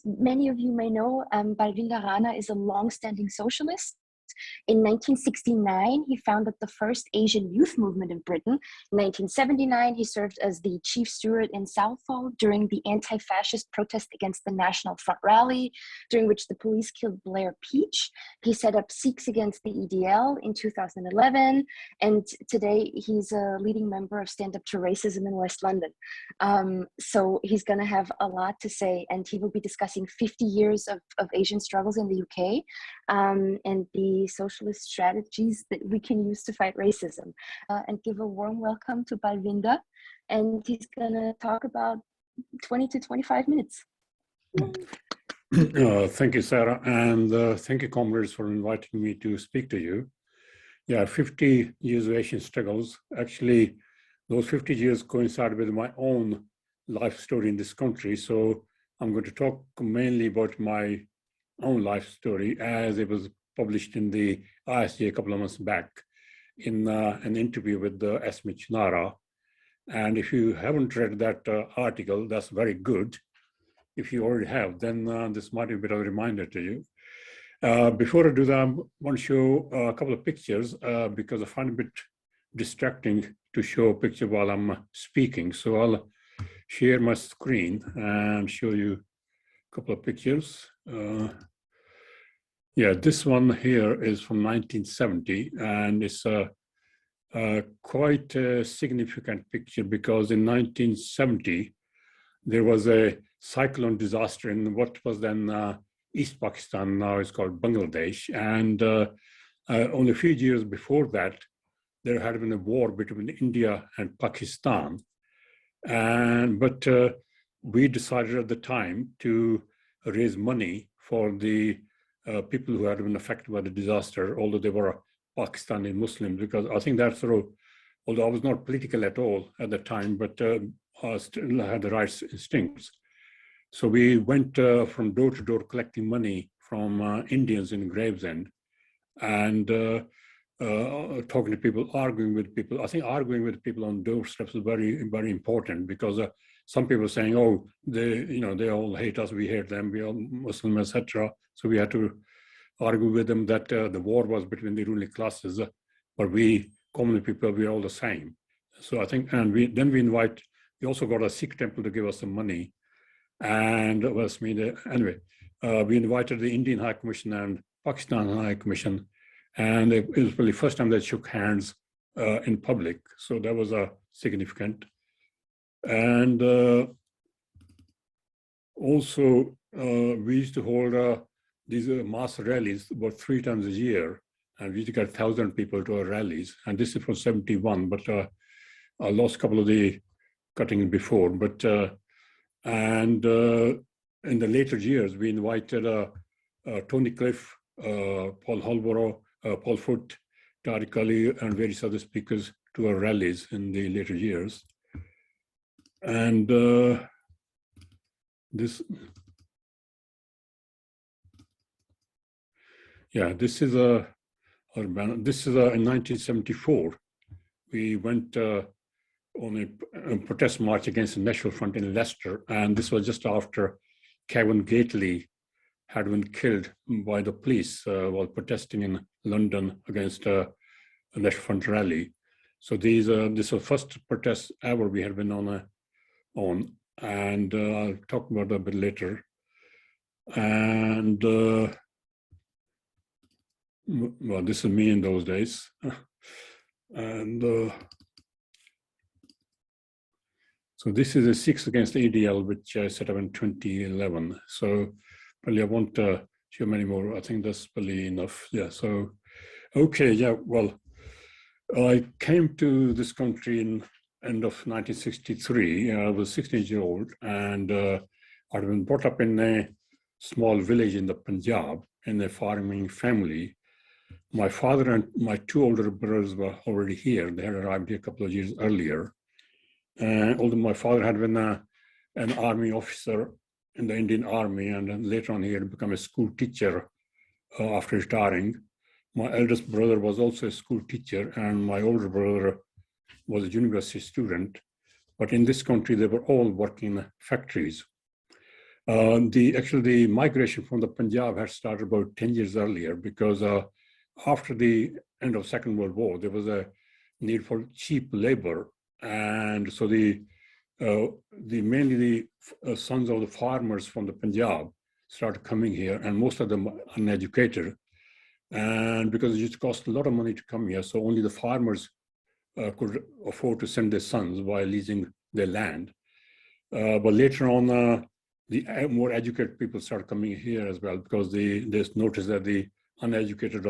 many of you may know, Balwinder Rana is a long-standing socialist. In 1969, he founded the first Asian youth movement in Britain. In 1979, he served as the chief steward in Southall during the anti-fascist protest against the National Front rally, during which the police killed Blair Peach. He set up Sikhs Against the EDL in 2011, and today he's a leading member of Stand Up to Racism in West London. So he's going to have a lot to say, and he will be discussing 50 years of Asian struggles in the UK and the socialist strategies that we can use to fight racism. And give a warm welcome to Balwinder, and he's gonna talk about 20 to 25 minutes. Thank you, Sarah, and thank you, comrades, for inviting me to speak to you. Yeah, 50 years of Asian struggles. Actually, those 50 years coincide with my own life story in this country, so I'm going to talk mainly about my own life story as it was published in the ISG a couple of months back in an interview with Esme Chinara. And if you haven't read that article, that's very good. If you already have, then this might be a bit of a reminder to you. Before I do that, I want to show a couple of pictures because I find it a bit distracting to show a picture while I'm speaking. So I'll share my screen and show you a couple of pictures. Yeah, this one here is from 1970, and it's quite a significant picture because in 1970, there was a cyclone disaster in what was then East Pakistan, now it's called Bangladesh. And only a few years before that, there had been a war between India and Pakistan. But we decided at the time to raise money for the people who had been affected by the disaster, although they were Pakistani Muslims, because I think that's sort of, although I was not political at all at the time, but I still had the right instincts. So we went from door to door collecting money from Indians in Gravesend and talking to people, arguing with people. I think arguing with people on doorsteps is very, very important because some people are saying, oh, they all hate us, we hate them, we are Muslim, etc. So we had to argue with them that the war was between the ruling classes, but we, common people, we are all the same. So I think, and we also got a Sikh temple to give us some money. And it was anyway, we invited the Indian High Commission and Pakistan High Commission, and it was really the first time they shook hands in public. So that was significant. And also, we used to hold these mass rallies about 3 times a year, and we used to get 1,000 people to our rallies. And this is from 71, but I lost a couple of the cuttings before. But in the later years, we invited Tony Cliff, Paul Holborough, Paul Foote, Tariq Ali, and various other speakers to our rallies in the later years. And this is in 1974. We went on a protest march against the National Front in Leicester, and this was just after Kevin Gately had been killed by the police while protesting in London against a National Front rally. So this was the first protest ever we had been on, and I'll talk about that a bit later. And well, this is me in those days. And so this is a Sikhs Against the EDL, which I set up in 2011. So probably I won't share many more. I think that's probably enough. Yeah, so, okay, yeah, well, I came to this country in end of 1963. I was 16 years old, and I'd been brought up in a small village in the Punjab in a farming family. My father and my 2 older brothers were already here. They had arrived here a couple of years earlier. Although my father had been an army officer in the Indian Army, and then later on he had become a school teacher after retiring. My eldest brother was also a school teacher, and my older brother was a university student. But in this country, they were all working in factories. The migration from the Punjab had started about 10 years earlier because after the end of Second World War, there was a need for cheap labor. And so mainly the sons of the farmers from the Punjab started coming here, and most of them uneducated. And because it just cost a lot of money to come here, so only the farmers could afford to send their sons while leasing their land. But later on, the more educated people started coming here as well, because they noticed that the uneducated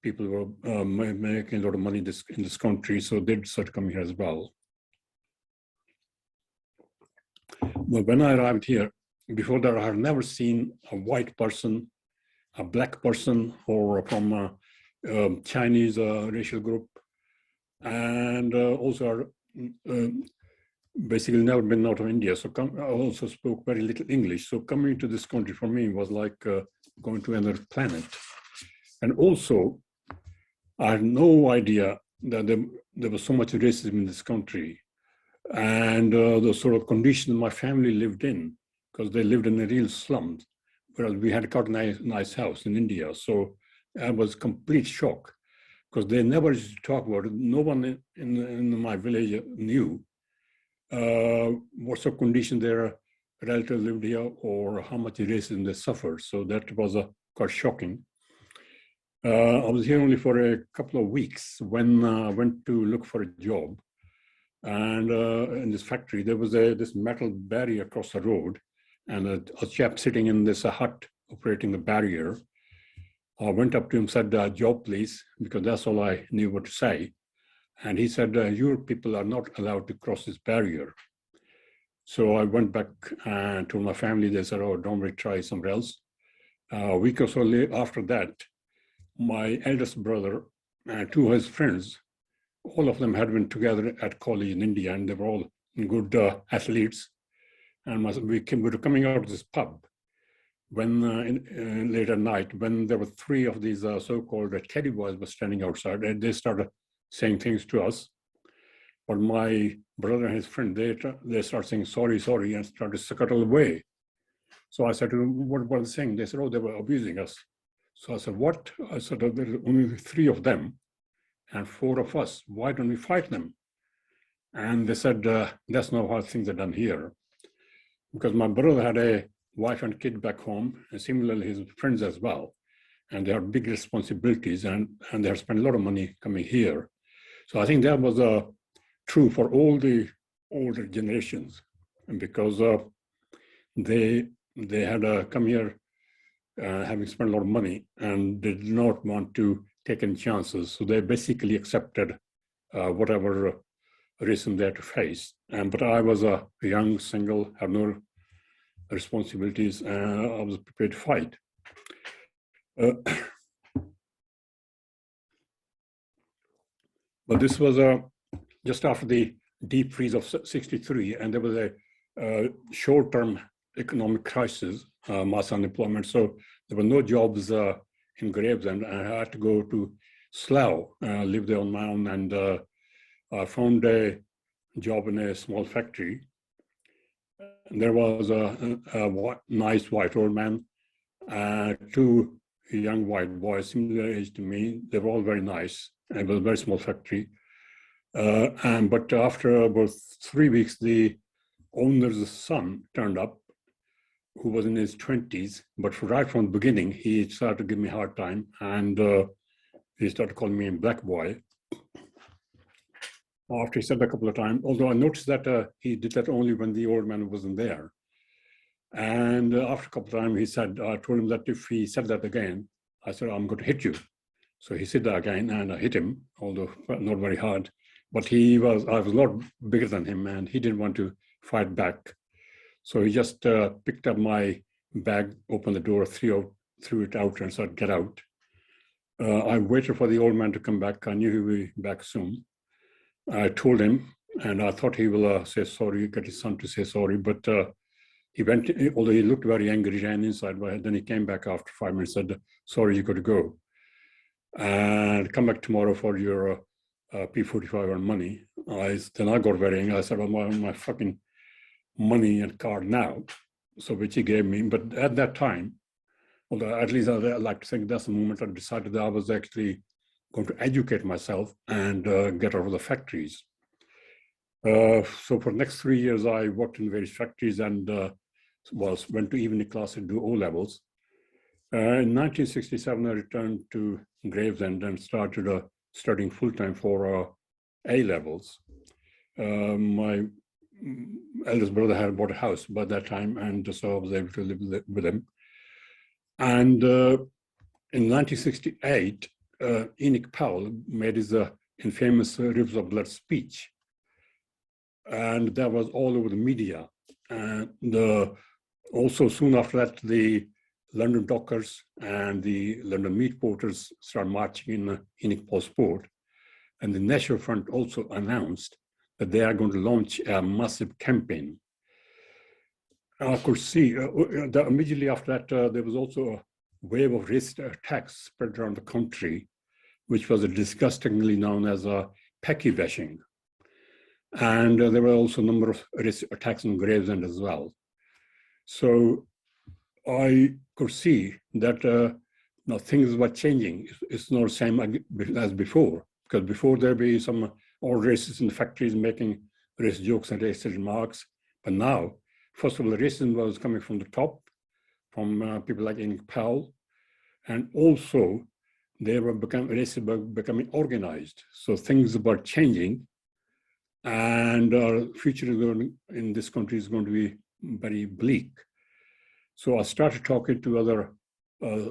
people were making a lot of money in this country, so they started coming here as well. But when I arrived here, before that, I had never seen a white person, a black person, or from a Chinese racial group, and also basically never been out of India. So I also spoke very little English. So coming to this country for me was like going to another planet. And also, I had no idea that there was so much racism in this country, and the sort of conditions my family lived in, because they lived in a real slum, whereas we had quite a nice house in India. So I was complete shock, because they never used to talk about it. No one in my village knew what sort of condition their relatives lived here or how much racism they suffered. So that was quite shocking. I was here only for a couple of weeks when I went to look for a job. And in this factory, there was this metal barrier across the road, and a chap sitting in this hut operating the barrier. I went up to him, said, job please, because that's all I knew what to say. And he said, your people are not allowed to cross this barrier. So I went back and told my family. They said, oh, don't worry, try somewhere else. A week or so after that, my eldest brother and two of his friends, all of them had been together at college in India, and they were all good athletes. And we were coming out of this pub when late at night, when there were three of these so-called teddy boys were standing outside, and they started saying things to us. But my brother and his friend, they started saying sorry, sorry, and started to scuttle away. So I said to them, what were they saying? They said, oh, they were abusing us. So I said, what? I said, there are only three of them and four of us. Why don't we fight them? And they said, that's not how things are done here. Because my brother had a wife and kid back home, and similarly his friends as well. And they had big responsibilities, and they had spent a lot of money coming here. So I think that was true for all the older generations, and because they had come here having spent a lot of money and did not want to take any chances. So they basically accepted whatever racism they had to face. But I was a young, single, had no responsibilities, and I was prepared to fight. But this was just after the deep freeze of '63, and there was a short-term economic crisis, mass unemployment. So there were no jobs in Gravesend, and I had to go to Slough, live there on my own, and I found a job in a small factory. And there was a nice white old man, two young white boys, similar age to me. They were all very nice, and it was a very small factory. But after about 3 weeks, the owner's son turned up, who was in his 20s, but right from the beginning, he started to give me a hard time, and he started calling me a black boy. After he said that a couple of times, although I noticed that he did that only when the old man wasn't there. And after a couple of times, he said, I told him that if he said that again, I said, I'm going to hit you. So he said that again, and I hit him, although not very hard. But I was a lot bigger than him, and he didn't want to fight back. So he just picked up my bag, opened the door, threw it out, and said, get out. I waited for the old man to come back. I knew he would be back soon. I told him, and I thought he will say sorry, get his son to say sorry. But he went, although he looked very angry, ran inside. But then he came back after 5 minutes, said, sorry, you got to go. And come back tomorrow for your P45 and money. Then I got very angry. I said, well, my fucking money and card now. so which he gave me. But at that time, although at least I like to think that's the moment I decided that I was actually going to educate myself and get out of the factories. So for the next 3 years, I worked in various factories and went to evening class and do O-levels. In 1967, I returned to Gravesend and started studying full-time for A-levels. My eldest brother had bought a house by that time, and so I was able to live with him. And in 1968, Enoch Powell made his infamous Rivers of Blood speech. And that was all over the media. And also soon after that, the London dockers and the London meat porters started marching in Enoch Powell's port. And the National Front also announced that they are going to launch a massive campaign. I could see that immediately after that, there was also a wave of racist attacks spread around the country, which was disgustingly known as Pecky bashing. And there were also a number of racist attacks on Gravesend as well. So I could see that now things were changing. It's not the same as before, because before there'd be some old racists in the factories making racist jokes and racist remarks. But now, first of all, the racism was coming from the top, from people like Enoch Powell, and also they were becoming organized. So things were changing, and our future in this country is going to be very bleak. So I started talking to other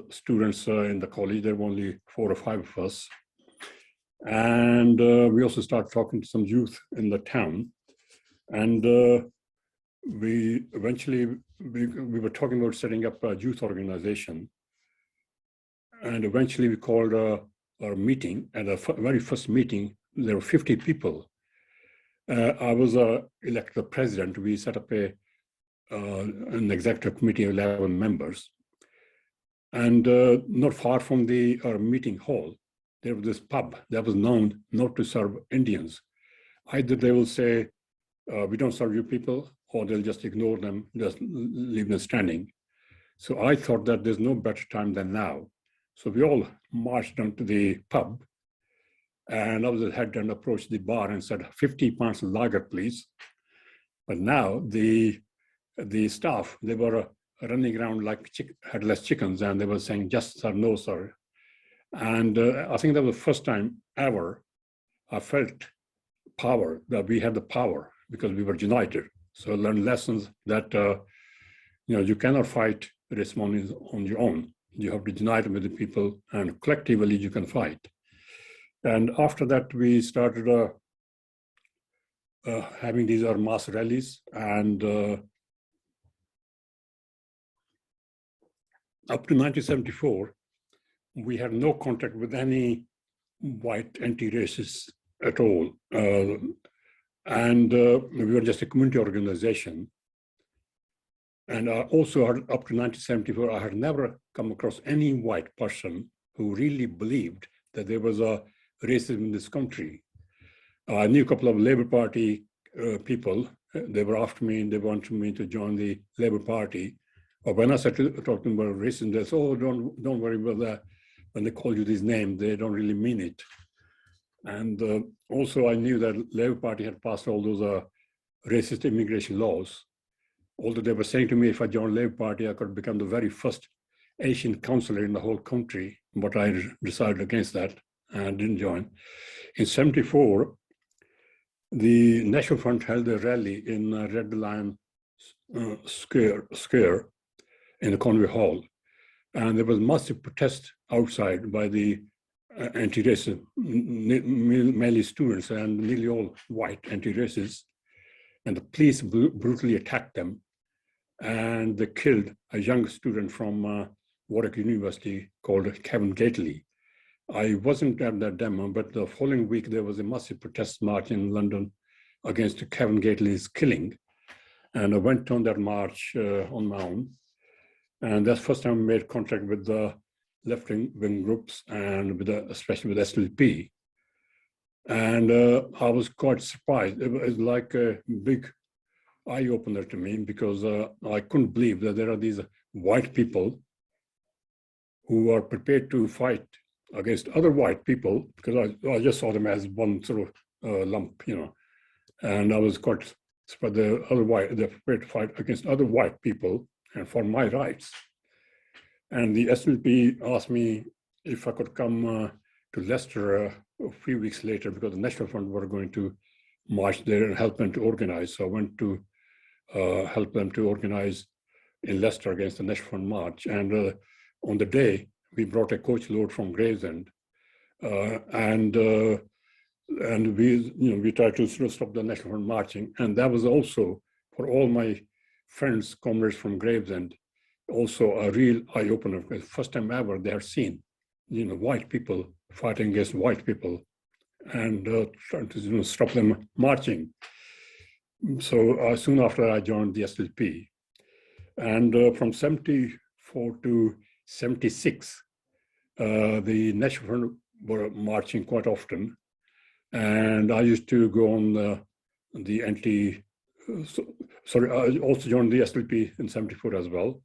students in the college. There were only 4 or 5 of us. And we also started talking to some youth in the town. And we were talking about setting up a youth organization. And eventually we called our meeting. And the very first meeting, there were 50 people. I was elected the president. We set up an executive committee of 11 members. And not far from our meeting hall, there was this pub that was known not to serve Indians. Either they will say, we don't serve you people, or they'll just ignore them, just leave them standing. So I thought that there's no better time than now. So we all marched down to the pub, and I was the head and approached the bar and said, 50 pounds of lager, please. But now the staff, they were running around like headless chickens, and they were saying, yes, sir, no, sir. And I think that was the first time ever I felt power, that we had the power because we were united. So I learned lessons that, you cannot fight racism on your own. You have to unite with the people, and collectively you can fight. And after that, we started having these mass rallies, and up to 1974, we had no contact with any white anti-racists at all. And we were just a community organization. And also up to 1974, I had never come across any white person who really believed that there was a racism in this country. I knew a couple of Labour Party people. They were after me and they wanted me to join the Labour Party. But when I started talking about racism, they said, oh, don't worry about that. When they call you these names, they don't really mean it. And also I knew that Labour Party had passed all those racist immigration laws. Although they were saying to me, if I joined Labour Party, I could become the very first Asian councillor in the whole country. But I decided against that and didn't join. In 74, the National Front held a rally in Red Lion Square in the Conway Hall. And there was massive protest outside by the anti-racist, mainly students and nearly all white anti-racists. And the police brutally attacked them. And they killed a young student from Warwick University called Kevin Gately. I wasn't at that demo, but the following week there was a massive protest march in London against Kevin Gately's killing. And I went on that march on my own. And that's the first time I made contact with the left-wing groups and with especially with SLP. And I was quite surprised. It was like a big eye-opener to me, because I couldn't believe that there are these white people who are prepared to fight against other white people, because I just saw them as one sort of lump, and I was quite surprised. They're prepared to fight against other white people and for my rights. And the SLP asked me if I could come to Leicester a few weeks later, because the National Front were going to march there and help them to organize. So I went to help them to organize in Leicester against the National Front march. And on the day, we brought a coach load from Gravesend, and we tried to sort of stop the National Front marching. And that was also, for all my friends, comrades from Gravesend, also a real eye-opener, because first time ever they had seen, white people fighting against white people and trying to stop them marching. So soon after I joined the SLP, and from 74 to 76, the National Front were marching quite often, and I used to go on the I also joined the SLP in 74 as well,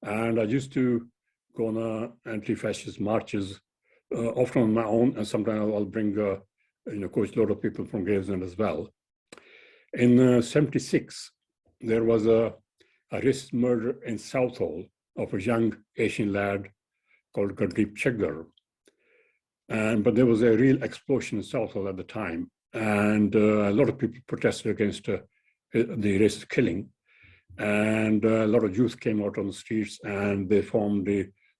and I used to go on anti-fascist marches, often on my own, and sometimes I'll bring coach load of people from Gravesend as well. In 76, there was a racist murder in Southall of a young Asian lad called Gurdeep Chaggar. But there was a real explosion in Southall at the time, and a lot of people protested against the racist killing. And a lot of youth came out on the streets, and they formed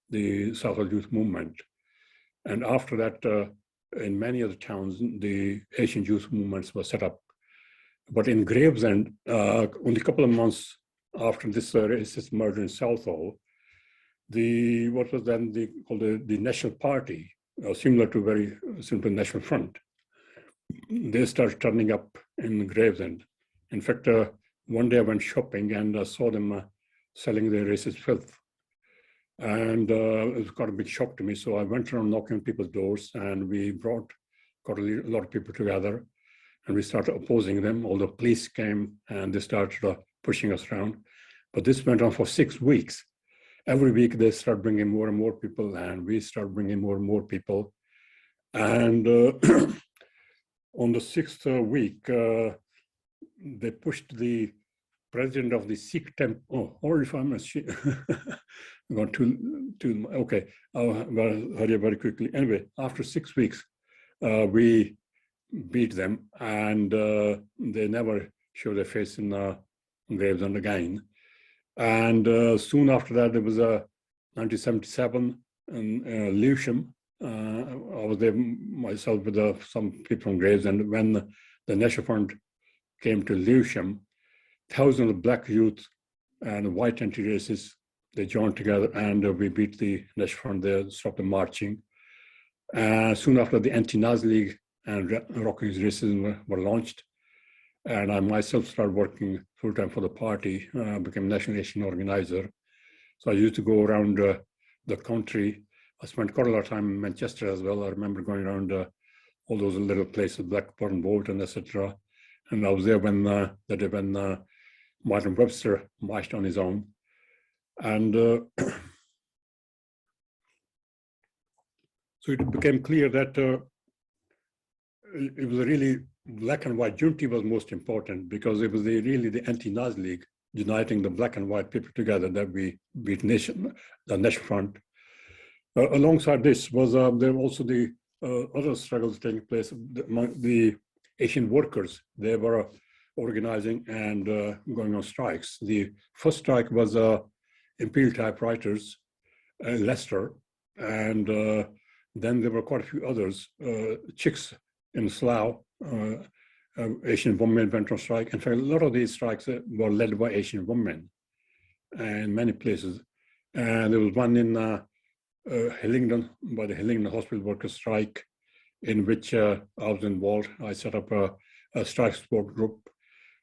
the Southall Youth Movement. And after that, in many other towns, the Asian youth movements were set up. But in Gravesend, only a couple of months after this racist murder in Southall, what was then called the National Party, similar to National Front, they started turning up in Gravesend. In fact, one day I went shopping and saw them selling their racist filth. And it was quite a big shock to me. So I went around knocking on people's doors, and we got a lot of people together, and we started opposing them. All the police came and they started pushing us around. But this went on for 6 weeks. Every week they started bringing more and more people, and we started bringing more and more people. And on the 6th week, they pushed the president of the Sikh temple. Oh, or if I'm going to okay, I'll hurry very quickly. Anyway, after 6 weeks, we beat them, and they never showed their face in Gravesend again. And soon after that, there was 1977 in Lewisham. I was there myself with some people from Gravesend. When the National Front came to Lewisham, thousands of black youth and white anti-racists, they joined together, and we beat the National Front there, stopped the marching. Soon after, the Anti-Nazi League and Rocking Racism were launched. And I myself started working full-time for the party, became National Asian Organizer. So I used to go around the country. I spent quite a lot of time in Manchester as well. I remember going around all those little places, Blackburn, Bolton, etc. And I was there when Martin Webster marched on his own. And so it became clear that it was really black and white unity was most important, because it was really the Anti-Nazi League uniting the black and white people together that we beat the National Front. Alongside this was there were also the other struggles taking place among the Asian workers. They were organizing and going on strikes. The first strike was Imperial Typewriters, Leicester, and then there were quite a few others. Chicks in Slough, Asian women went on strike. In fact, a lot of these strikes were led by Asian women in many places. And there was one in Hillingdon, by the Hillingdon Hospital Workers' Strike, in which I was involved. I set up a strike support group.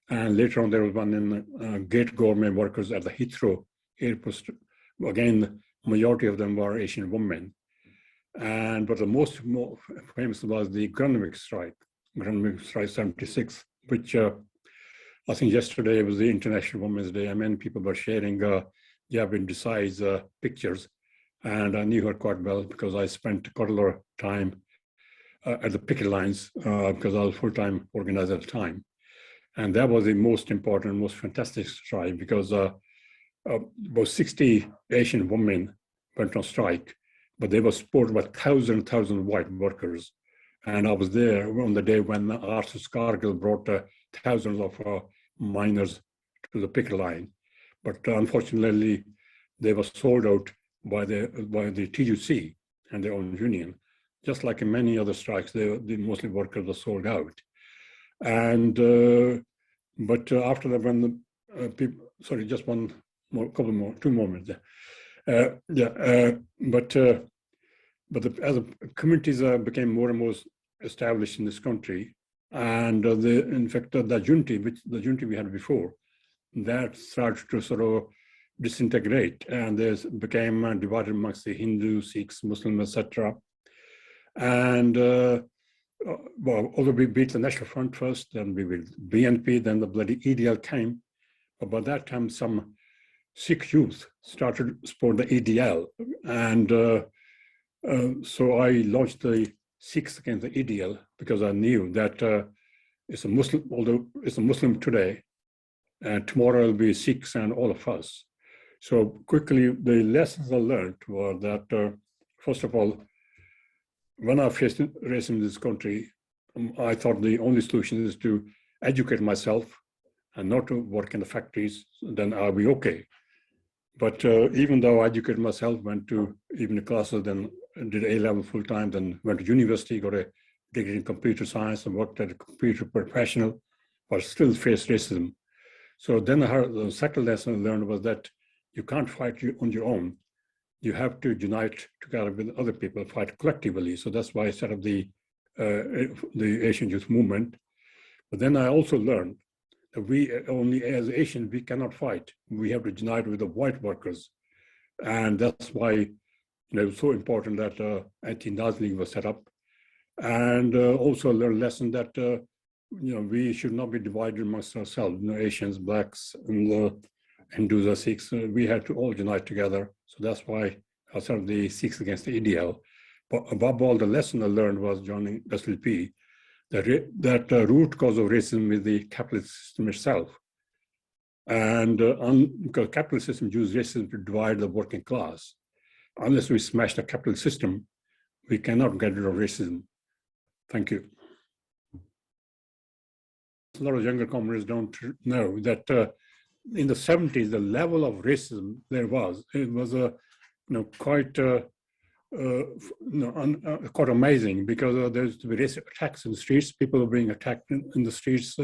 And later on, there was one in Gate Gourmet Workers at the Heathrow Airport. Again, the majority of them were Asian women. But the most famous was the Grunwick Strike, 76, which I think yesterday was the International Women's Day, and many people were sharing Jabin Desai's pictures, and I knew her quite well because I spent quite a lot of time at the picket lines because I was full-time organizer at the time. And that was the most important, most fantastic strike because about 60 Asian women went on strike, but they were supported by thousands of white workers. And I was there on the day when Arthur Scargill brought thousands of miners to the picket line. But unfortunately, they were sold out by the TUC and their own union. Just like in many other strikes, the mostly workers were sold out. And but after that, when the people, sorry, just two more minutes. But as communities became more and more established in this country, and in fact, the unity we had before, that started to sort of disintegrate, and there became divided amongst the Hindus, Sikhs, Muslims, etc. And well, although we beat the National Front first, then we beat BNP, then the bloody EDL came. But by that time, some Sikh youth started to support the EDL. And so I launched the Sikhs Against the EDL because I knew that it's a Muslim, although it's a Muslim today, and tomorrow will be Sikhs and all of us. So quickly, the lessons I learned were that, first of all, when I faced racism in this country, I thought the only solution is to educate myself and not to work in the factories, then I'll be okay. But even though I educated myself, went to evening classes, then did A-level full-time, then went to university, got a degree in computer science and worked as a computer professional, but still faced racism. So then the second lesson I learned was that you can't fight on your own. You have to unite together with other people, fight collectively. So that's why I set up the Asian Youth Movement. But then I also learned that we only, as Asians, we cannot fight. We have to unite with the white workers. And that's why it's so important that anti-Nazi League was set up. And also learned a lesson that we should not be divided amongst ourselves, Asians, blacks, and Hindus or Sikhs. We had to all unite together. So that's why I started the Sikhs Against the EDL. But above all, the lesson I learned was joining SLP, that root cause of racism is the capitalist system itself. And because capitalist system uses racism to divide the working class. Unless we smash the capitalist system, we cannot get rid of racism. Thank you. A lot of younger comrades don't know that in the 70s, the level of racism it was quite quite amazing, because there used to be racist attacks in the streets. People were being attacked in the streets,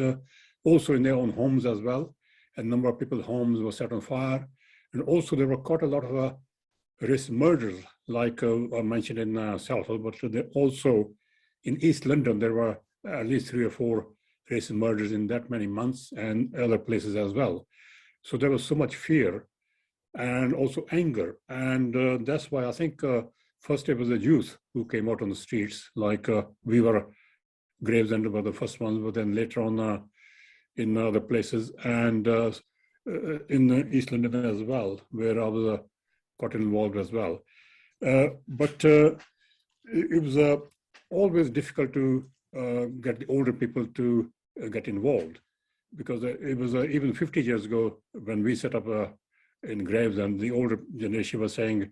also in their own homes as well. A number of people's homes were set on fire. And also there were quite a lot of racist murders, like I mentioned in Southall, but also in East London, there were at least 3 or 4 racist murders in that many months, and other places as well. So there was so much fear and also anger. And that's why I think first it was the youth who came out on the streets, like we were, Gravesend were the first ones, but then later on in other places, and in East London as well, where I was got involved as well. But it was always difficult to get the older people to get involved, because it was even 50 years ago when we set up in Gravesend, the older generation was saying,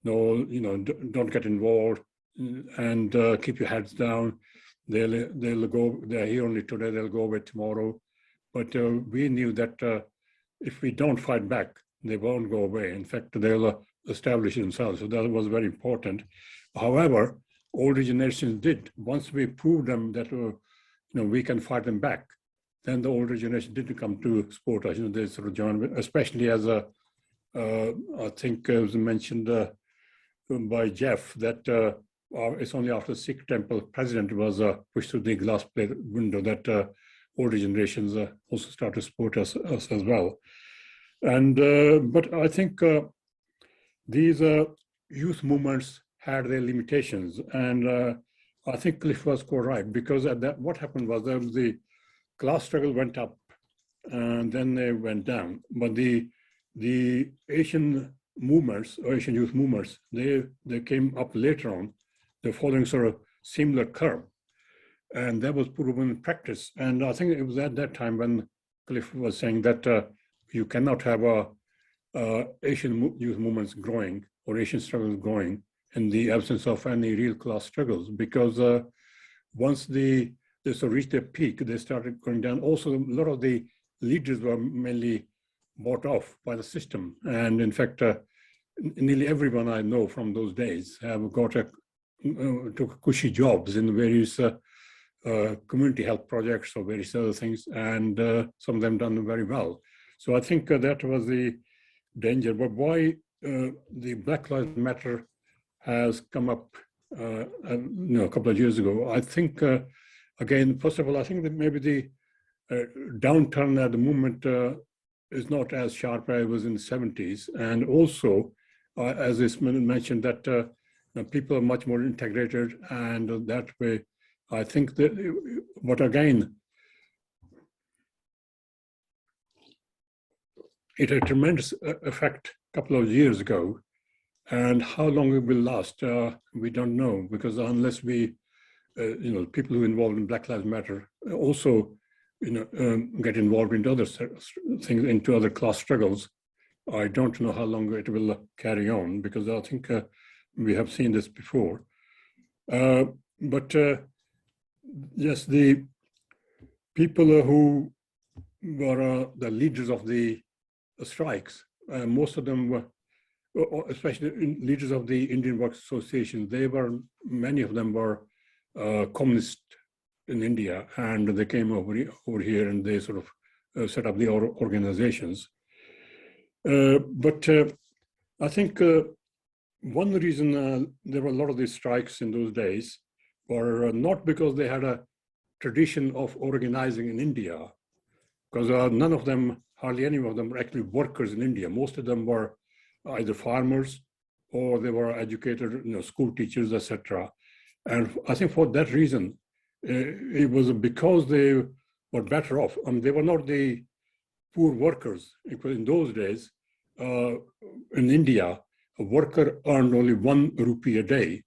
no, don't get involved and keep your heads down. They'll go, they're here only today, they'll go away tomorrow. But we knew that if we don't fight back, they won't go away. In fact, they'll establish themselves. So that was very important. However, older generations did. Once we proved them that we can fight them back, then the older generation didn't come to support us. They sort of joined, especially as I think it was mentioned by Jeff that it's only after the Sikh temple president was pushed through the glass plate window that older generations also start to support us as well. And but I think these youth movements had their limitations, and I think Cliff was quite right, because at that, what happened was the class struggle went up, and then they went down. But the Asian movements, or Asian youth movements, they came up later on. They're following sort of similar curve, and that was proven in practice. And I think it was at that time when Cliff was saying that you cannot have Asian youth movements growing or Asian struggles growing in the absence of any real class struggles, because once they sort of reached their peak, they started going down. Also, a lot of the leaders were mainly bought off by the system. And in fact, nearly everyone I know from those days have took cushy jobs in various community health projects or various other things, and some of them done very well. So I think that was the danger. But why the Black Lives Matter has come up a couple of years ago, I think, again, first of all, I think that maybe the downturn at the moment is not as sharp as it was in the 70s. And also, as is mentioned, that people are much more integrated, and that way, I think that, but again, it had a tremendous effect a couple of years ago, and how long it will last, we don't know, because unless we, people who are involved in Black Lives Matter also, get involved in other things, into other class struggles, I don't know how long it will carry on, because I think we have seen this before. But yes, the people who were the leaders of the strikes, most of them were, especially leaders of the Indian Workers Association, many of them were communist in India, and they came over here and they sort of set up the organizations. But I think one reason there were a lot of these strikes in those days were not because they had a tradition of organizing in India, because none of them, hardly any of them, were actually workers in India. Most of them were either farmers or they were educated, school teachers, etc. And I think for that reason, it was because they were better off. They were not the poor workers. Because in those days, in India, a worker earned only 1 rupee a day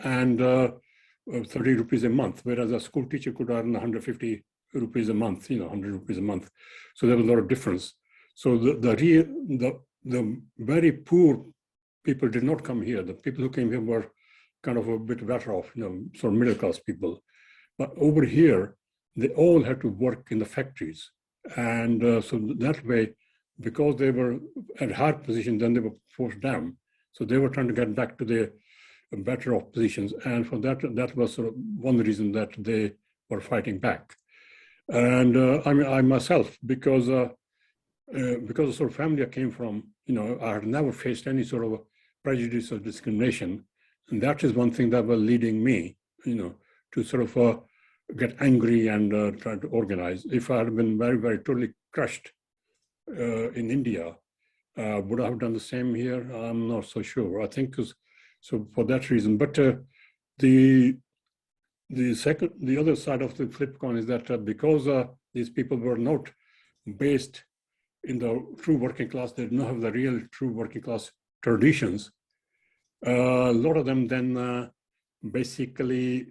and 30 rupees a month, whereas a school teacher could earn 150 rupees a month, 100 rupees a month. So there was a lot of difference. So the very poor people did not come here. The people who came here were kind of a bit better off, sort of middle class people. But over here, they all had to work in the factories. And so that way, because they were at hard position, then they were forced down. So they were trying to get back to their better off positions. And for that was sort of one reason that they were fighting back. And I myself, because the sort of family I came from, I had never faced any sort of prejudice or discrimination. And that is one thing that was leading me, to sort of get angry and try to organize. If I had been very, very totally crushed in India, would I have done the same here? I'm not so sure. I think so for that reason. But the other side of the flip coin is that because these people were not based in the true working class, they did not have the real true working class traditions. A lot of them then basically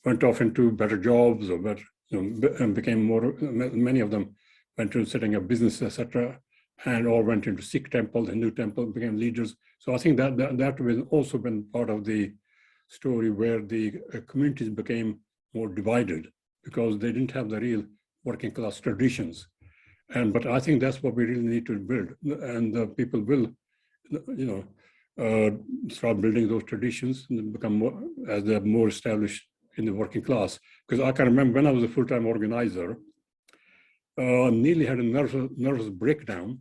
went off into better jobs or better, and became more. Many of them went to setting up business, etc., and all went into Sikh temple, Hindu temple, became leaders. So I think that has also been part of the story where the communities became more divided because they didn't have the real working class traditions. But I think that's what we really need to build, and people will, start building those traditions and become more, as they're more established in the working class. Because I can remember when I was a full-time organizer, nearly had a nervous breakdown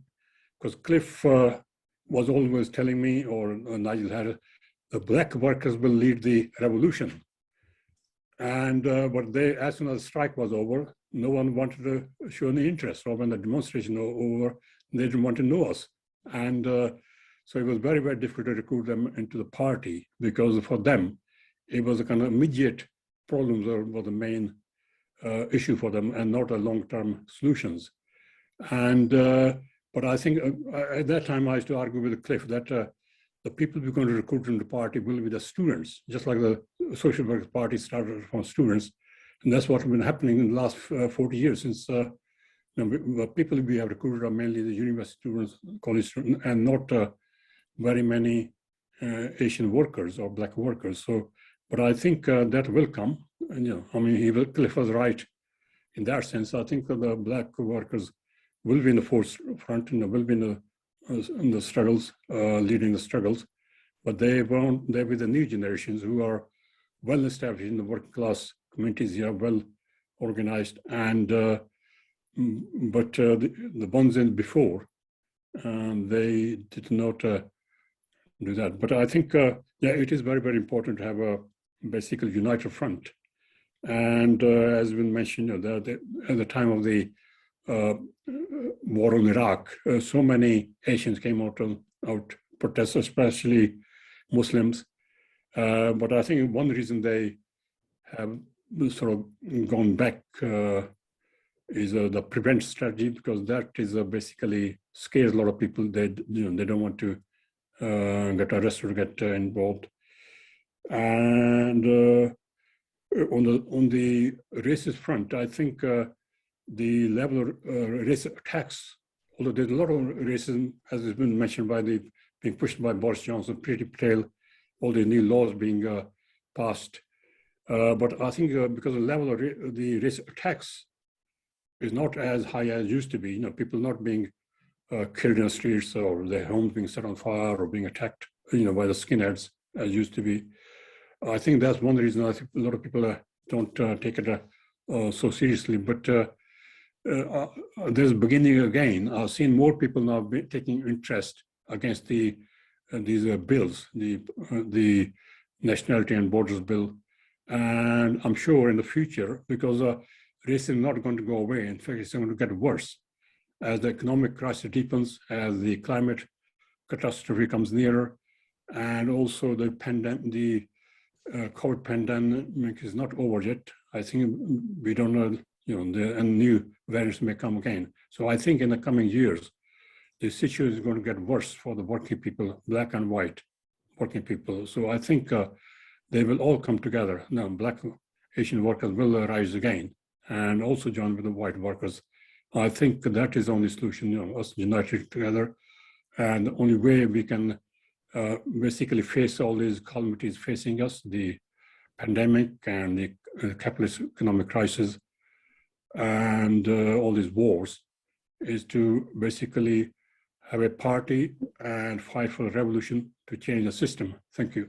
because Cliff was always telling me, or Nigel had, the black workers will lead the revolution. And but as soon as the strike was over, no one wanted to show any interest. Or when the demonstration was over, they didn't want to know us. And so it was very, very difficult to recruit them into the party because for them, it was a kind of immediate problems were the main issue for them and not a long-term solutions. And but I think at that time I used to argue with Cliff that the people we're going to recruit in the party will be the students, just like the Social Workers Party started from students. And that's what's been happening in the last 40 years since the people we have recruited are mainly the university students, college students, and not very many Asian workers or Black workers. So, but I think that will come. And, I mean, Cliff was right in that sense. I think that the Black workers will be in the forefront and will be in the struggles, leading the struggles, but they'll be the new generations who are well established in the working class communities here, well organized, and but the ones in before, they did not do that. But I think, yeah, it is very, very important to have a basically united front. And as we mentioned, at the time of the war in Iraq, so many Asians came out protests, especially Muslims. But I think one reason they have sort of gone back is the prevent strategy, because that is basically scares a lot of people. They don't want to get arrested or get involved. And on the racist front, I think the level of racist attacks, although there's a lot of racism, as has been mentioned being pushed by Boris Johnson, Priti Patel, all the new laws being passed. But I think because the level of the racist attacks is not as high as it used to be. People not being killed in the streets or their homes being set on fire or being attacked, by the skinheads as used to be. I think that's one reason I think a lot of people don't take it so seriously. But there's beginning again. I've seen more people now taking interest against these bills, the Nationality and Borders Bill. And I'm sure in the future, because racism is not going to go away. In fact, it's going to get worse as the economic crisis deepens, as the climate catastrophe comes nearer, and also the COVID pandemic is not over yet. I think we don't know, and new variants may come again. So I think in the coming years, the situation is going to get worse for the working people, Black and white working people. So I think they will all come together. Now, Black Asian workers will rise again and also join with the white workers. I think that is the only solution, us united together. And the only way we can basically face all these calamities facing us, the pandemic and the capitalist economic crisis and all these wars, is to basically have a party and fight for a revolution to change the system. Thank you.